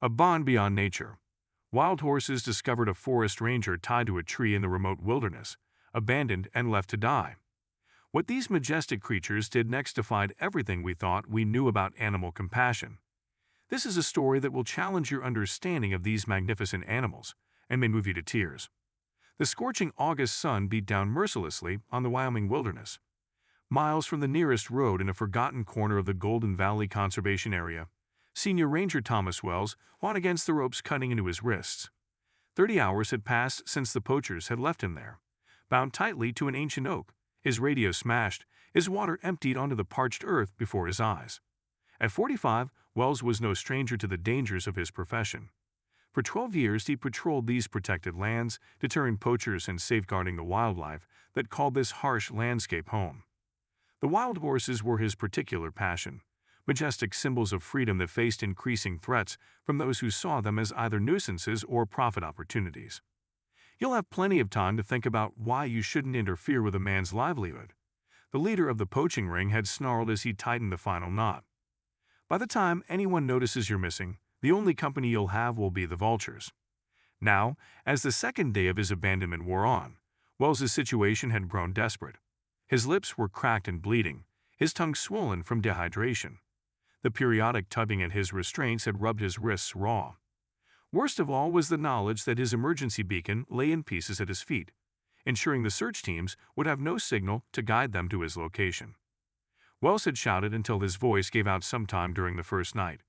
A bond beyond nature. Wild horses discovered a forest ranger tied to a tree in the remote wilderness, abandoned and left to die. What these majestic creatures did next defied everything we thought we knew about animal compassion. This is a story that will challenge your understanding of these magnificent animals and may move you to tears. The scorching August sun beat down mercilessly on the Wyoming wilderness. Miles from the nearest road in a forgotten corner of the Golden Valley Conservation Area, Senior Ranger Thomas Wells fought against the ropes cutting into his wrists. 30 hours had passed since the poachers had left him there, bound tightly to an ancient oak, his radio smashed, his water emptied onto the parched earth before his eyes. At 45, Wells was no stranger to the dangers of his profession. For 12 years he patrolled these protected lands, deterring poachers and safeguarding the wildlife that called this harsh landscape home. The wild horses were his particular passion, majestic symbols of freedom that faced increasing threats from those who saw them as either nuisances or profit opportunities. You'll have plenty of time to think about why you shouldn't interfere with a man's livelihood. The leader of the poaching ring had snarled as he tightened the final knot. By the time anyone notices you're missing, the only company you'll have will be the vultures. Now, as the second day of his abandonment wore on, Wells's situation had grown desperate. His lips were cracked and bleeding, his tongue swollen from dehydration. The periodic tugging at his restraints had rubbed his wrists raw. Worst of all was the knowledge that his emergency beacon lay in pieces at his feet, ensuring the search teams would have no signal to guide them to his location. Wells had shouted until his voice gave out sometime during the first night.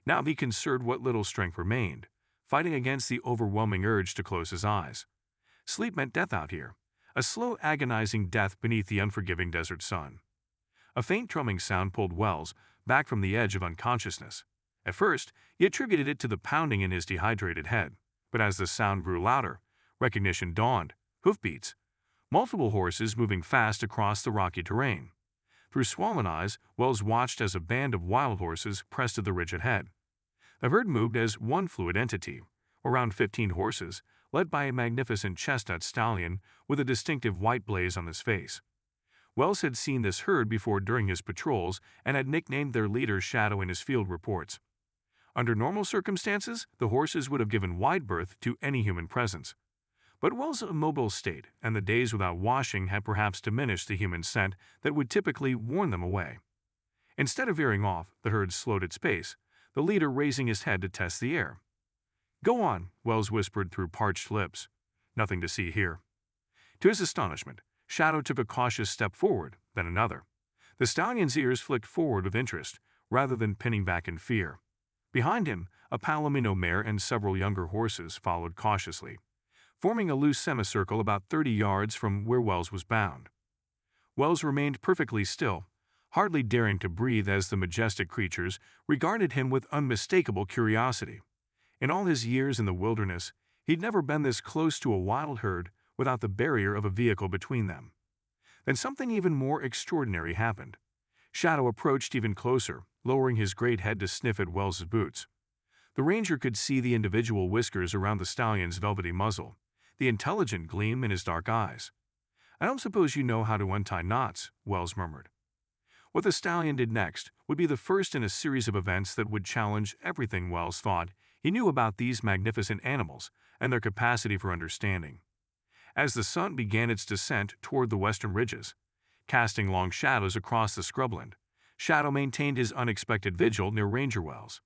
Now he conserved what little strength remained, fighting against the overwhelming urge to close his eyes. Sleep meant death out here, a slow, agonizing death beneath the unforgiving desert sun. A faint drumming sound pulled Wells back from the edge of unconsciousness. At first, he attributed it to the pounding in his dehydrated head, but as the sound grew louder, recognition dawned. Hoofbeats. Multiple horses moving fast across the rocky terrain. Through swollen eyes, Wells watched as a band of wild horses pressed to the ridge ahead. The herd moved as one fluid entity, around 15 horses, led by a magnificent chestnut stallion with a distinctive white blaze on his face. Wells had seen this herd before during his patrols and had nicknamed their leader Shadow in his field reports. Under normal circumstances, the horses would have given wide berth to any human presence. But Wells' immobile state and the days without washing had perhaps diminished the human scent that would typically warn them away. Instead of veering off, the herd slowed its pace, the leader raising his head to test the air. "Go on," Wells whispered through parched lips. "Nothing to see here." To his astonishment, Shadow took a cautious step forward, then another. The stallion's ears flicked forward with interest, rather than pinning back in fear. Behind him, a Palomino mare and several younger horses followed cautiously, forming a loose semicircle about 30 yards from where Wells was bound. Wells remained perfectly still, hardly daring to breathe as the majestic creatures regarded him with unmistakable curiosity. In all his years in the wilderness, he'd never been this close to a wild herd without the barrier of a vehicle between them. Then something even more extraordinary happened. Shadow approached even closer, lowering his great head to sniff at Wells's boots. The ranger could see the individual whiskers around the stallion's velvety muzzle, the intelligent gleam in his dark eyes. "I don't suppose you know how to untie knots," Wells murmured. What the stallion did next would be the first in a series of events that would challenge everything Wells thought he knew about these magnificent animals and their capacity for understanding. As the sun began its descent toward the western ridges, casting long shadows across the scrubland, Shadow maintained his unexpected vigil near Ranger Wells.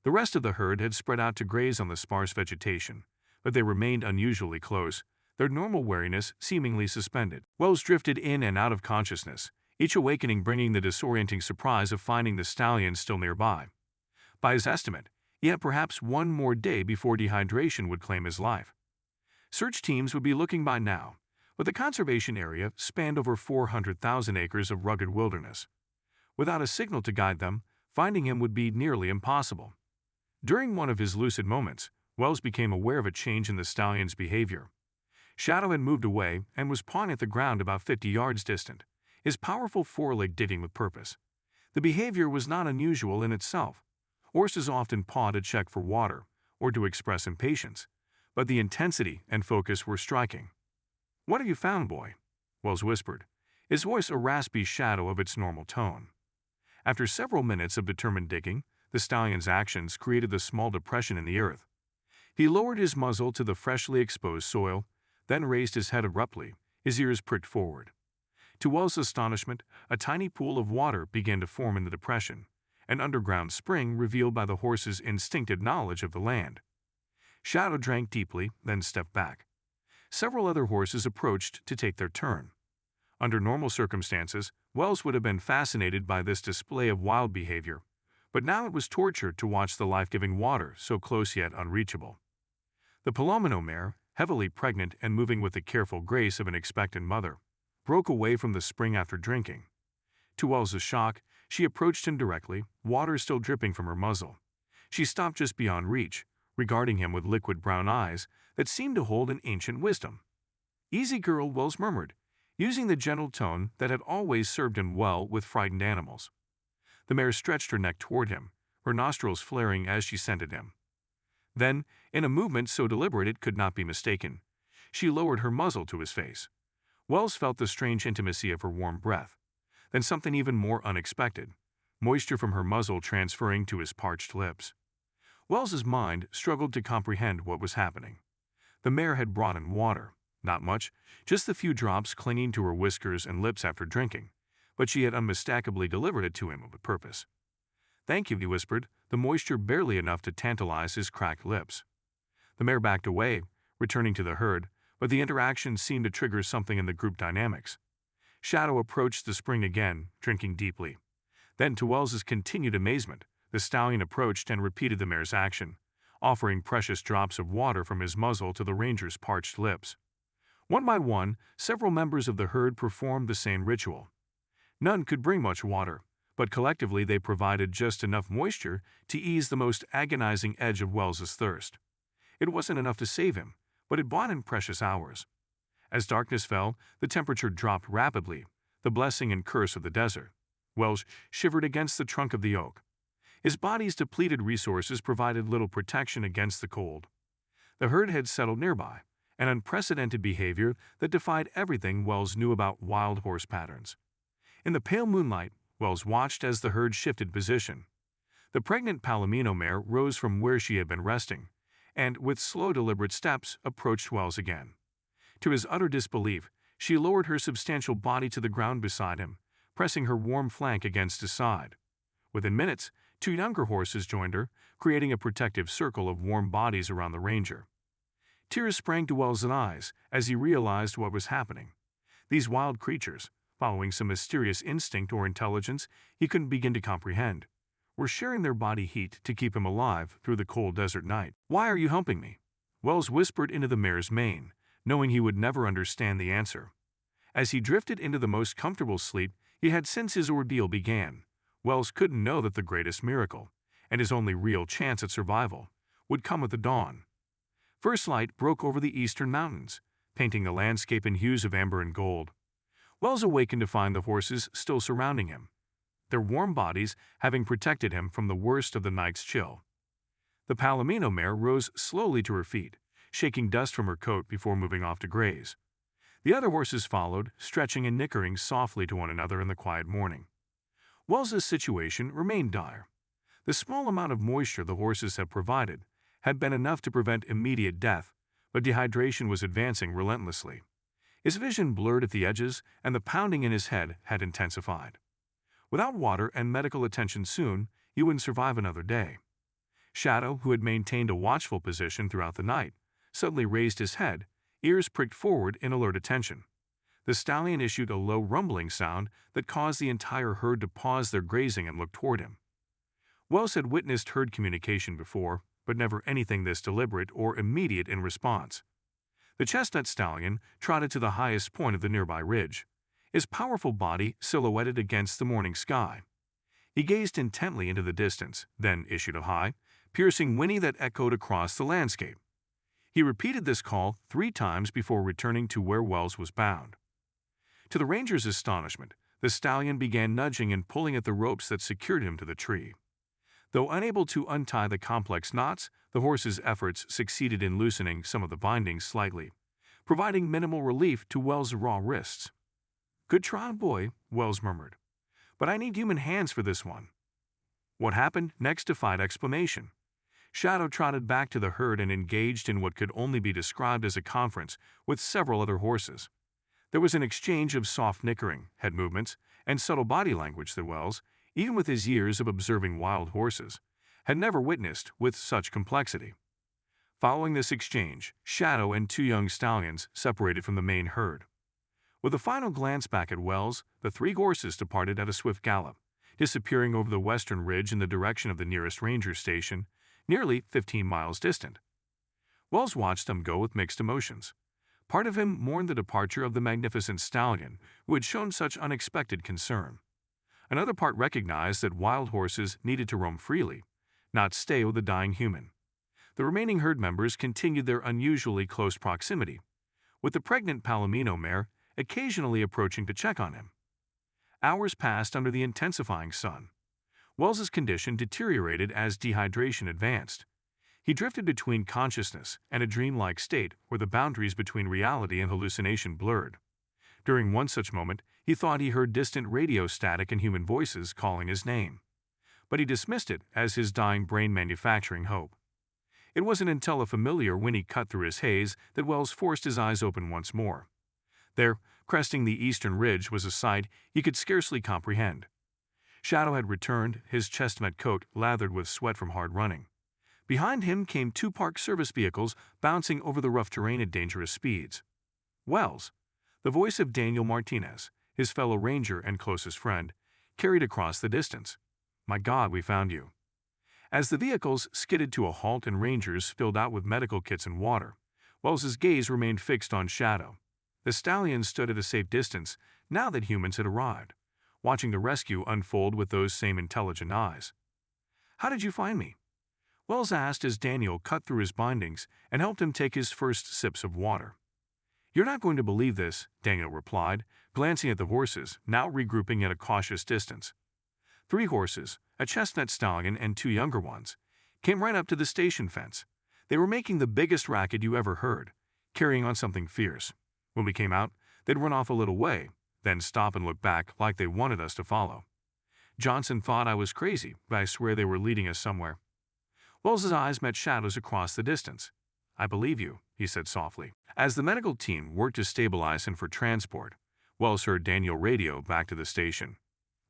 The rest of the herd had spread out to graze on the sparse vegetation, but they remained unusually close, their normal wariness seemingly suspended. Wells drifted in and out of consciousness, each awakening bringing the disorienting surprise of finding the stallion still nearby. By his estimate, he had perhaps one more day before dehydration would claim his life. Search teams would be looking by now, but the conservation area spanned over 400,000 acres of rugged wilderness. Without a signal to guide them, finding him would be nearly impossible. During one of his lucid moments, Wells became aware of a change in the stallion's behavior. Shadow had moved away and was pawing at the ground about 50 yards distant, his powerful foreleg digging with purpose. The behavior was not unusual in itself. Horses often paw to check for water or to express impatience, but the intensity and focus were striking. "What have you found, boy?" Wells whispered, his voice a raspy shadow of its normal tone. After several minutes of determined digging, The stallion's actions created the small depression in the earth. He lowered his muzzle to the freshly exposed soil, then raised his head abruptly, his ears pricked forward. To Wells' astonishment, a tiny pool of water began to form in the depression, an underground spring revealed by the horse's instinctive knowledge of the land. Shadow drank deeply, then stepped back. Several other horses approached to take their turn. Under normal circumstances, Wells would have been fascinated by this display of wild behavior, but now it was torture to watch the life-giving water so close yet unreachable. The Palomino mare, heavily pregnant and moving with the careful grace of an expectant mother, broke away from the spring after drinking. To Wells' shock, she approached him directly, water still dripping from her muzzle. She stopped just beyond reach, regarding him with liquid brown eyes that seemed to hold an ancient wisdom. "Easy, girl," Wells murmured, using the gentle tone that had always served him well with frightened animals. The mare stretched her neck toward him, her nostrils flaring as she scented him. Then, in a movement so deliberate it could not be mistaken, she lowered her muzzle to his face. Wells felt the strange intimacy of her warm breath. Then something even more unexpected, moisture from her muzzle transferring to his parched lips. Wells's mind struggled to comprehend what was happening. The mare had brought in water. Not much, just the few drops clinging to her whiskers and lips after drinking, but she had unmistakably delivered it to him with purpose. "Thank you," he whispered, the moisture barely enough to tantalize his cracked lips. The mare backed away, returning to the herd, but the interaction seemed to trigger something in the group dynamics. Shadow approached the spring again, drinking deeply. Then, to Wells's continued amazement, the stallion approached and repeated the mare's action, offering precious drops of water from his muzzle to the ranger's parched lips. One by one, several members of the herd performed the same ritual. None could bring much water, but collectively they provided just enough moisture to ease the most agonizing edge of Wells's thirst. It wasn't enough to save him, but it bought him precious hours. As darkness fell, the temperature dropped rapidly, the blessing and curse of the desert. Wells shivered against the trunk of the oak. His body's depleted resources provided little protection against the cold. The herd had settled nearby, an unprecedented behavior that defied everything Wells knew about wild horse patterns. In the pale moonlight, Wells watched as the herd shifted position. The pregnant Palomino mare rose from where she had been resting, and with slow, deliberate steps approached Wells again. To his utter disbelief, she lowered her substantial body to the ground beside him, pressing her warm flank against his side. Within minutes, two younger horses joined her, creating a protective circle of warm bodies around the ranger. Tears sprang to Wells' eyes as he realized what was happening. These wild creatures, following some mysterious instinct or intelligence he couldn't begin to comprehend, were sharing their body heat to keep him alive through the cold desert night. "Why are you humping me?" Wells whispered into the mare's mane, knowing he would never understand the answer. As he drifted into the most comfortable sleep he had since his ordeal began, Wells couldn't know that the greatest miracle, and his only real chance at survival, would come with the dawn. First light broke over the eastern mountains, painting the landscape in hues of amber and gold. Wells awakened to find the horses still surrounding him, their warm bodies having protected him from the worst of the night's chill. The Palomino mare rose slowly to her feet, shaking dust from her coat before moving off to graze. The other horses followed, stretching and nickering softly to one another in the quiet morning. Wells's situation remained dire. The small amount of moisture the horses had provided had been enough to prevent immediate death, but dehydration was advancing relentlessly. His vision blurred at the edges, and the pounding in his head had intensified. Without water and medical attention soon, he wouldn't survive another day. Shadow, who had maintained a watchful position throughout the night, suddenly raised his head, ears pricked forward in alert attention. The stallion issued a low rumbling sound that caused the entire herd to pause their grazing and look toward him. Wells had witnessed herd communication before, but never anything this deliberate or immediate in response. The chestnut stallion trotted to the highest point of the nearby ridge, his powerful body silhouetted against the morning sky. He gazed intently into the distance, then issued a high, piercing whinny that echoed across the landscape. He repeated this call 3 times before returning to where Wells was bound. To the ranger's astonishment, the stallion began nudging and pulling at the ropes that secured him to the tree. Though unable to untie the complex knots, the horse's efforts succeeded in loosening some of the bindings slightly, providing minimal relief to Wells' raw wrists. "Good try, boy," Wells murmured. "But I need human hands for this one." What happened next defied explanation. Shadow trotted back to the herd and engaged in what could only be described as a conference with several other horses. There was an exchange of soft nickering, head movements, and subtle body language that Wells, even with his years of observing wild horses, had never witnessed with such complexity. Following this exchange, Shadow and two young stallions separated from the main herd. With a final glance back at Wells, the three horses departed at a swift gallop, disappearing over the western ridge in the direction of the nearest ranger station, nearly 15 miles distant. Wells watched them go with mixed emotions. Part of him mourned the departure of the magnificent stallion who had shown such unexpected concern. Another part recognized that wild horses needed to roam freely, not stay with a dying human. The remaining herd members continued their unusually close proximity, with the pregnant Palomino mare occasionally approaching to check on him. Hours passed under the intensifying sun. Wells's condition deteriorated as dehydration advanced. He drifted between consciousness and a dreamlike state where the boundaries between reality and hallucination blurred. During one such moment, he thought he heard distant radio static and human voices calling his name. But he dismissed it as his dying brain manufacturing hope. It wasn't until a familiar whinny cut through his haze that Wells forced his eyes open once more. There, cresting the eastern ridge, was a sight he could scarcely comprehend. Shadow had returned, his chestnut coat lathered with sweat from hard running. Behind him came two Park Service vehicles bouncing over the rough terrain at dangerous speeds. Wells, the voice of Daniel Martinez, his fellow ranger and closest friend, carried across the distance. "My God, we found you." As the vehicles skidded to a halt and rangers filled out with medical kits and water, Wells's gaze remained fixed on Shadow. The stallion stood at a safe distance now that humans had arrived, watching the rescue unfold with those same intelligent eyes. "How did you find me?" Wells asked as Daniel cut through his bindings and helped him take his first sips of water. "You're not going to believe this," Daniel replied, glancing at the horses, now regrouping at a cautious distance. 3 horses, a chestnut stallion and 2 younger ones, came right up to the station fence. They were making the biggest racket you ever heard, carrying on something fierce. When we came out, they'd run off a little way, then stop and look back like they wanted us to follow. Johnson thought I was crazy, but I swear they were leading us somewhere. Wells's eyes met Shadow's across the distance. "I believe you," he said softly. As the medical team worked to stabilize him for transport, Wells heard Daniel radio back to the station.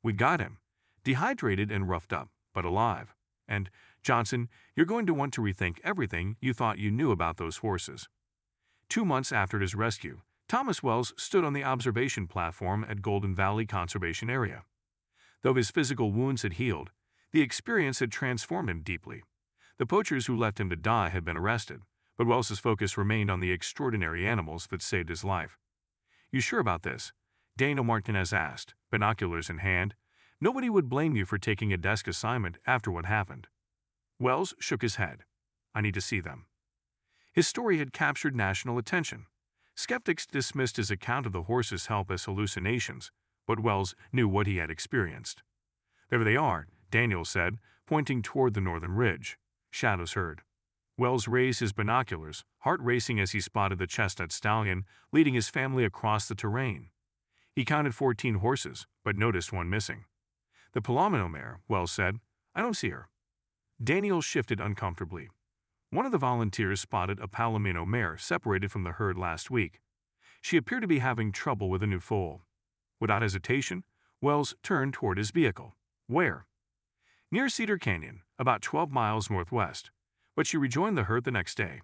"We got him. Dehydrated and roughed up, but alive. And, Johnson, you're going to want to rethink everything you thought you knew about those horses." 2 months after his rescue, Thomas Wells stood on the observation platform at Golden Valley Conservation Area. Though his physical wounds had healed, the experience had transformed him deeply. The poachers who left him to die had been arrested, but Wells's focus remained on the extraordinary animals that saved his life. "You sure about this?" Daniel Martinez asked, binoculars in hand. "Nobody would blame you for taking a desk assignment after what happened." Wells shook his head. "I need to see them." His story had captured national attention. Skeptics dismissed his account of the horse's help as hallucinations, but Wells knew what he had experienced. "There they are," Daniel said, pointing toward the northern ridge. Shadow's herd. Wells raised his binoculars, heart racing as he spotted the chestnut stallion leading his family across the terrain. He counted 14 horses, but noticed one missing. "The Palomino mare," Wells said. "I don't see her." Daniel shifted uncomfortably. One of the volunteers spotted a Palomino mare separated from the herd last week. She appeared to be having trouble with a new foal. Without hesitation, Wells turned toward his vehicle. "Where?" "Near Cedar Canyon, about 12 miles northwest, but she rejoined the herd the next day."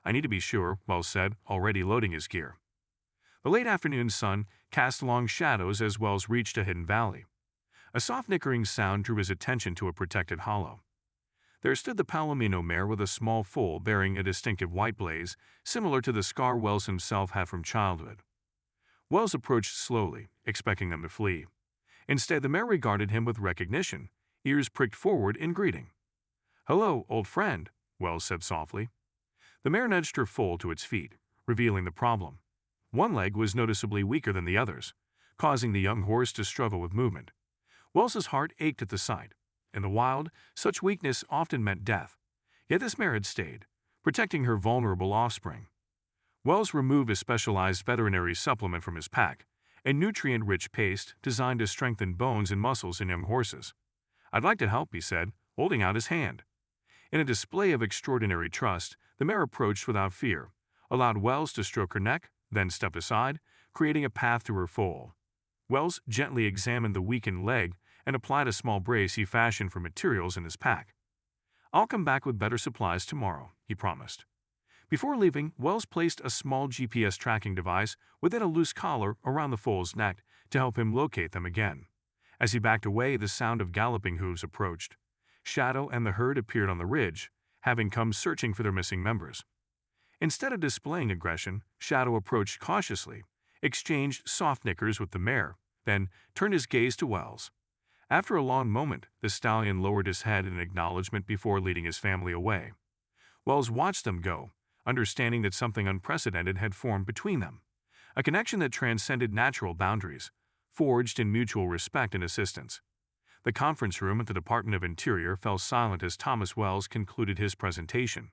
"I need to be sure," Wells said, already loading his gear. The late afternoon sun cast long shadows as Wells reached a hidden valley. A soft nickering sound drew his attention to a protected hollow. There stood the Palomino mare with a small foal bearing a distinctive white blaze, similar to the scar Wells himself had from childhood. Wells approached slowly, expecting them to flee. Instead, the mare regarded him with recognition, ears pricked forward in greeting. "Hello, old friend," Wells said softly. The mare nudged her foal to its feet, revealing the problem. One leg was noticeably weaker than the others, causing the young horse to struggle with movement. Wells's heart ached at the sight. In the wild, such weakness often meant death. Yet this mare had stayed, protecting her vulnerable offspring. Wells removed a specialized veterinary supplement from his pack, a nutrient-rich paste designed to strengthen bones and muscles in young horses. "I'd like to help," he said, holding out his hand. In a display of extraordinary trust, the mare approached without fear, allowed Wells to stroke her neck, then stepped aside, creating a path to her foal. Wells gently examined the weakened leg and applied a small brace he fashioned from materials in his pack. "I'll come back with better supplies tomorrow," he promised. Before leaving, Wells placed a small GPS tracking device within a loose collar around the foal's neck to help him locate them again. As he backed away, the sound of galloping hooves approached. Shadow and the herd appeared on the ridge, having come searching for their missing members. Instead of displaying aggression, Shadow approached cautiously, exchanged soft nickers with the mare, then turned his gaze to Wells. After a long moment, the stallion lowered his head in acknowledgement before leading his family away. Wells watched them go, understanding that something unprecedented had formed between them, a connection that transcended natural boundaries, forged in mutual respect and assistance. The conference room at the Department of Interior fell silent as Thomas Wells concluded his presentation.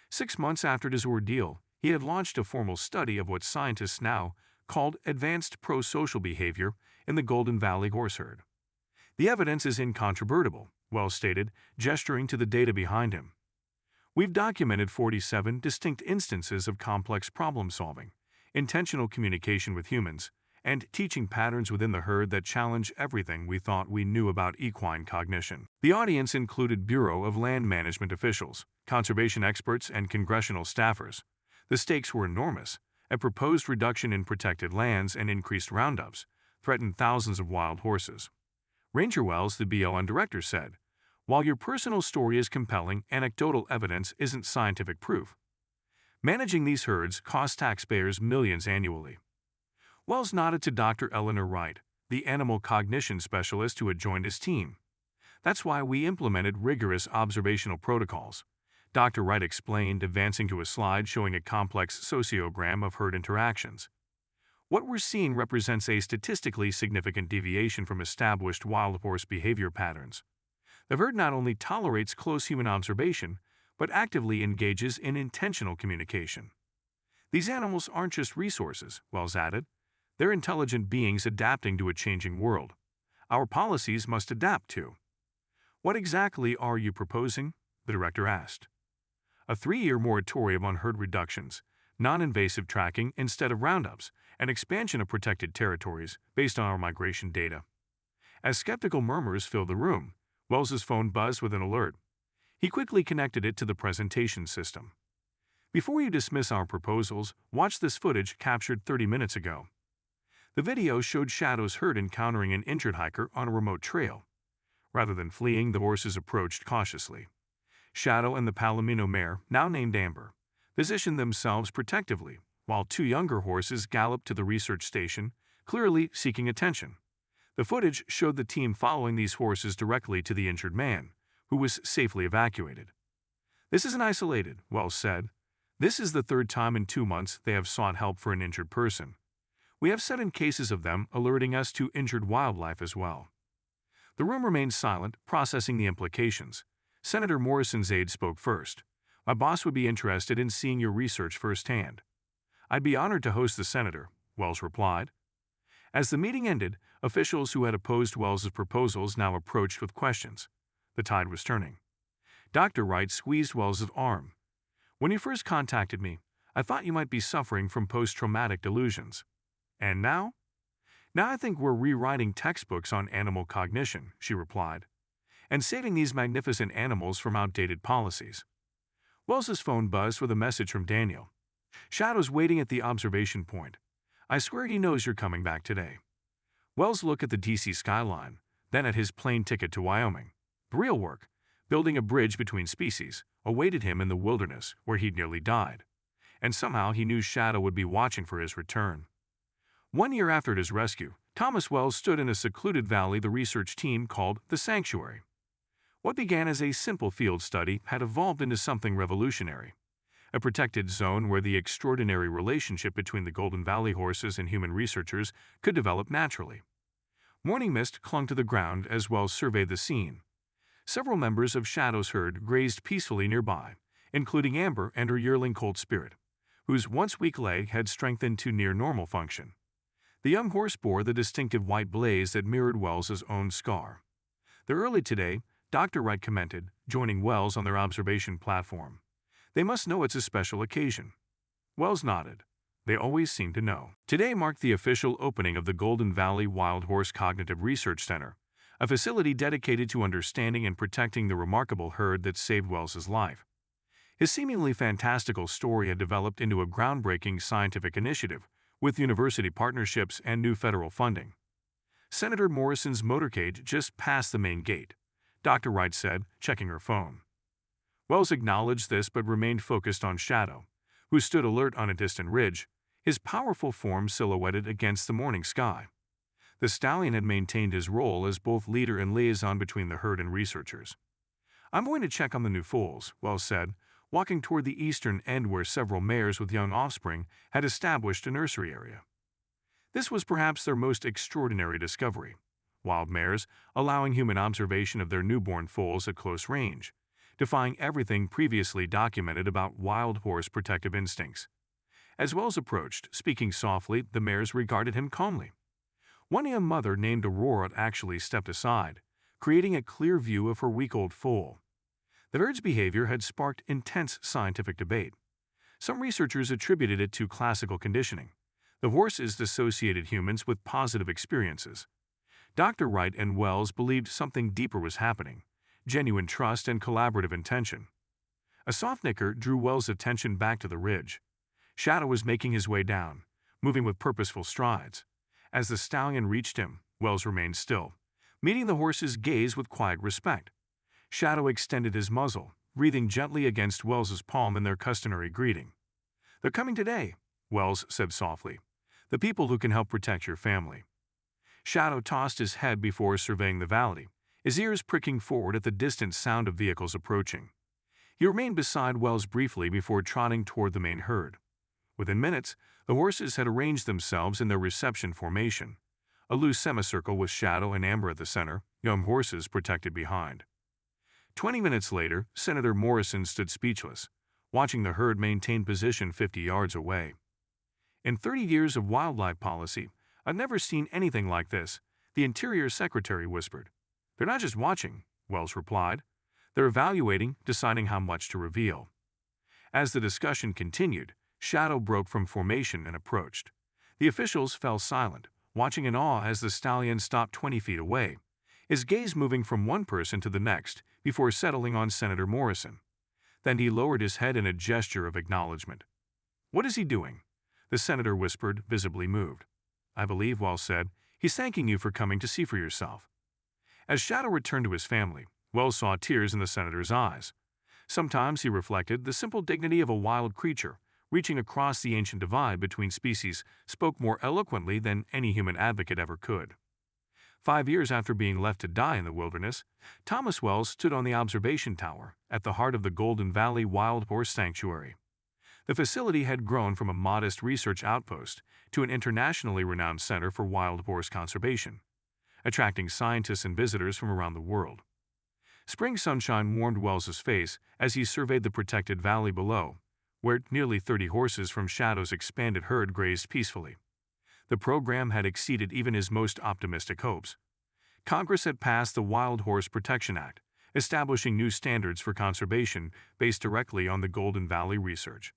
6 months after his ordeal, he had launched a formal study of what scientists now called advanced pro-social behavior in the Golden Valley horse herd. "The evidence is incontrovertible," Wells stated, gesturing to the data behind him. "We've documented 47 distinct instances of complex problem-solving, intentional communication with humans, and teaching patterns within the herd that challenge everything we thought we knew about equine cognition." The audience included Bureau of Land Management officials, conservation experts, and congressional staffers. The stakes were enormous. A proposed reduction in protected lands and increased roundups threatened thousands of wild horses. Ranger Wells, the BLM director, said, "While your personal story is compelling, anecdotal evidence isn't scientific proof. Managing these herds costs taxpayers millions annually." Wells nodded to Dr. Eleanor Wright, the animal cognition specialist who had joined his team. "That's why we implemented rigorous observational protocols," Dr. Wright explained, advancing to a slide showing a complex sociogram of herd interactions. "What we're seeing represents a statistically significant deviation from established wild horse behavior patterns. The herd not only tolerates close human observation, but actively engages in intentional communication. These animals aren't just resources," Wells added. "They're intelligent beings adapting to a changing world. Our policies must adapt too." "What exactly are you proposing?" the director asked. "A 3-year moratorium on herd reductions, non-invasive tracking instead of roundups, and expansion of protected territories based on our migration data." As skeptical murmurs filled the room, Wells's phone buzzed with an alert. He quickly connected it to the presentation system. "Before you dismiss our proposals, watch this footage captured 30 minutes ago." The video showed Shadow's herd encountering an injured hiker on a remote trail. Rather than fleeing, the horses approached cautiously. Shadow and the Palomino mare, now named Amber, positioned themselves protectively, while 2 younger horses galloped to the research station, clearly seeking attention. The footage showed the team following these horses directly to the injured man, who was safely evacuated. "This isn't isolated," Wells said. "This is the 3rd time in 2 months they have sought help for an injured person. We have 7 cases of them alerting us to injured wildlife as well." The room remained silent, processing the implications. Senator Morrison's aide spoke first. "My boss would be interested in seeing your research firsthand." "I'd be honored to host the senator," Wells replied. As the meeting ended, officials who had opposed Wells's proposals now approached with questions. The tide was turning. Dr. Wright squeezed Wells's arm. "When you first contacted me, I thought you might be suffering from post-traumatic delusions. And now?" "Now I think we're rewriting textbooks on animal cognition," she replied, "and saving these magnificent animals from outdated policies." Wells's phone buzzed with a message from Daniel. "Shadow's waiting at the observation point. I swear he knows you're coming back today." Wells looked at the DC skyline, then at his plane ticket to Wyoming. The real work, building a bridge between species, awaited him in the wilderness where he'd nearly died. And somehow he knew Shadow would be watching for his return. 1 year after his rescue, Thomas Wells stood in a secluded valley the research team called the Sanctuary. What began as a simple field study had evolved into something revolutionary. A protected zone where the extraordinary relationship between the Golden Valley horses and human researchers could develop naturally. Morning mist clung to the ground as Wells surveyed the scene. Several members of Shadow's herd grazed peacefully nearby, including Amber and her yearling Colt Spirit, whose once weak leg had strengthened to near normal function. The young horse bore the distinctive white blaze that mirrored Wells's own scar. "They're early today," Dr. Wright commented, joining Wells on their observation platform. "They must know it's a special occasion." Wells nodded. They always seem to know. Today marked the official opening of the Golden Valley Wild Horse Cognitive Research Center, a facility dedicated to understanding and protecting the remarkable herd that saved Wells's life. His seemingly fantastical story had developed into a groundbreaking scientific initiative, with university partnerships and new federal funding. "Senator Morrison's motorcade just passed the main gate," Dr. Wright said, checking her phone. Wells acknowledged this but remained focused on Shadow, who stood alert on a distant ridge, his powerful form silhouetted against the morning sky. The stallion had maintained his role as both leader and liaison between the herd and researchers. "I'm going to check on the new foals," Wells said, walking toward the eastern end where several mares with young offspring had established a nursery area. This was perhaps their most extraordinary discovery: wild mares allowing human observation of their newborn foals at close range, defying everything previously documented about wild horse protective instincts. As Wells approached, speaking softly, the mares regarded him calmly. One young mother named Aurora actually stepped aside, creating a clear view of her week-old foal. The herd's behavior had sparked intense scientific debate. Some researchers attributed it to classical conditioning. The horses associated humans with positive experiences. Dr. Wright and Wells believed something deeper was happening: genuine trust and collaborative intention. A soft nicker drew Wells' attention back to the ridge. Shadow was making his way down, moving with purposeful strides. As the stallion reached him, Wells remained still, meeting the horse's gaze with quiet respect. Shadow extended his muzzle, breathing gently against Wells's palm in their customary greeting. "They're coming today," Wells said softly. "The people who can help protect your family." Shadow tossed his head before surveying the valley, his ears pricking forward at the distant sound of vehicles approaching. He remained beside Wells briefly before trotting toward the main herd. Within minutes, the horses had arranged themselves in their reception formation, a loose semicircle with Shadow and Amber at the center, young horses protected behind. 20 minutes later, Senator Morrison stood speechless, watching the herd maintain position 50 yards away. "In 30 years of wildlife policy, I've never seen anything like this," the Interior Secretary whispered. "They're not just watching," Wells replied. "They're evaluating, deciding how much to reveal." As the discussion continued, Shadow broke from formation and approached. The officials fell silent, watching in awe as the stallion stopped 20 feet away, his gaze moving from one person to the next before settling on Senator Morrison. Then he lowered his head in a gesture of acknowledgement. "What is he doing?" the senator whispered, visibly moved. "I believe," Wells said, "he's thanking you for coming to see for yourself." As Shadow returned to his family, Wells saw tears in the senator's eyes. Sometimes, he reflected, the simple dignity of a wild creature, reaching across the ancient divide between species, spoke more eloquently than any human advocate ever could. 5 years after being left to die in the wilderness, Thomas Wells stood on the observation tower at the heart of the Golden Valley Wild Horse Sanctuary. The facility had grown from a modest research outpost to an internationally renowned center for wild horse conservation, attracting scientists and visitors from around the world. Spring sunshine warmed Wells's face as he surveyed the protected valley below, where nearly 30 horses from Shadow's expanded herd grazed peacefully. The program had exceeded even his most optimistic hopes. Congress had passed the Wild Horse Protection Act, establishing new standards for conservation based directly on the Golden Valley research.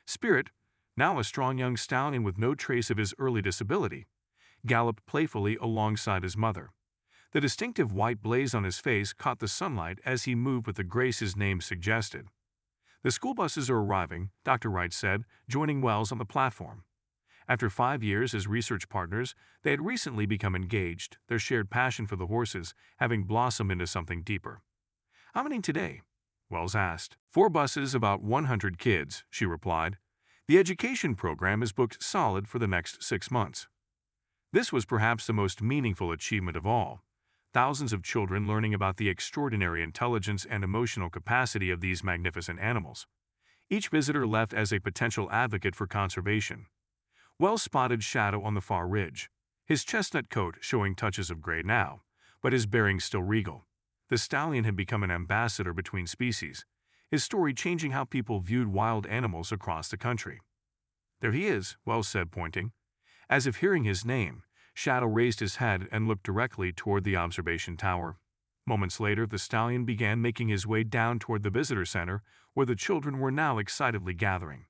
Spirit, now a strong young stallion with no trace of his early disability, galloped playfully alongside his mother. The distinctive white blaze on his face caught the sunlight as he moved with the grace his name suggested. "The school buses are arriving," Dr. Wright said, joining Wells on the platform. After 5 years as research partners, they had recently become engaged, their shared passion for the horses having blossomed into something deeper. "How many today?" Wells asked. 4 buses, about 100 kids," she replied. "The education program is booked solid for the next 6 months." This was perhaps the most meaningful achievement of all. Thousands of children learning about the extraordinary intelligence and emotional capacity of these magnificent animals. Each visitor left as a potential advocate for conservation. Wells spotted Shadow on the far ridge, his chestnut coat showing touches of gray now, but his bearing still regal. The stallion had become an ambassador between species, his story changing how people viewed wild animals across the country. "There he is," Wells said, pointing. As if hearing his name, Shadow raised his head and looked directly toward the observation tower. Moments later, the stallion began making his way down toward the visitor center, where the children were now excitedly gathering.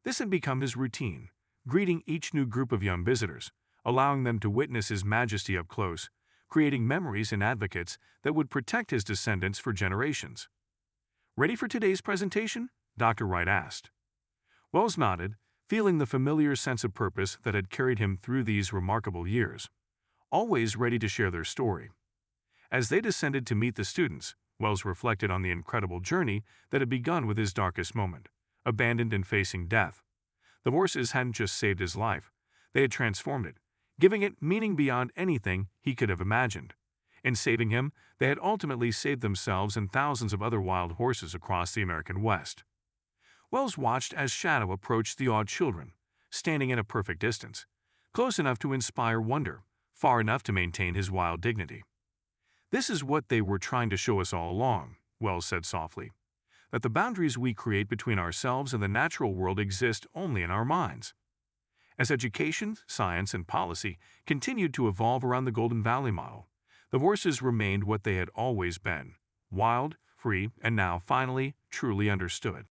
This had become his routine, greeting each new group of young visitors, allowing them to witness His Majesty up close, creating memories and advocates that would protect his descendants for generations. "Ready for today's presentation?" Dr. Wright asked. Wells nodded, feeling the familiar sense of purpose that had carried him through these remarkable years, always ready to share their story. As they descended to meet the students, Wells reflected on the incredible journey that had begun with his darkest moment, abandoned and facing death. The horses hadn't just saved his life, they had transformed it, giving it meaning beyond anything he could have imagined. In saving him, they had ultimately saved themselves and thousands of other wild horses across the American West. Wells watched as Shadow approached the awed children, standing at a perfect distance, close enough to inspire wonder, far enough to maintain his wild dignity. "This is what they were trying to show us all along," Wells said softly, "that the boundaries we create between ourselves and the natural world exist only in our minds." As education, science, and policy continued to evolve around the Golden Valley model, the horses remained what they had always been: wild, free, and now finally truly understood.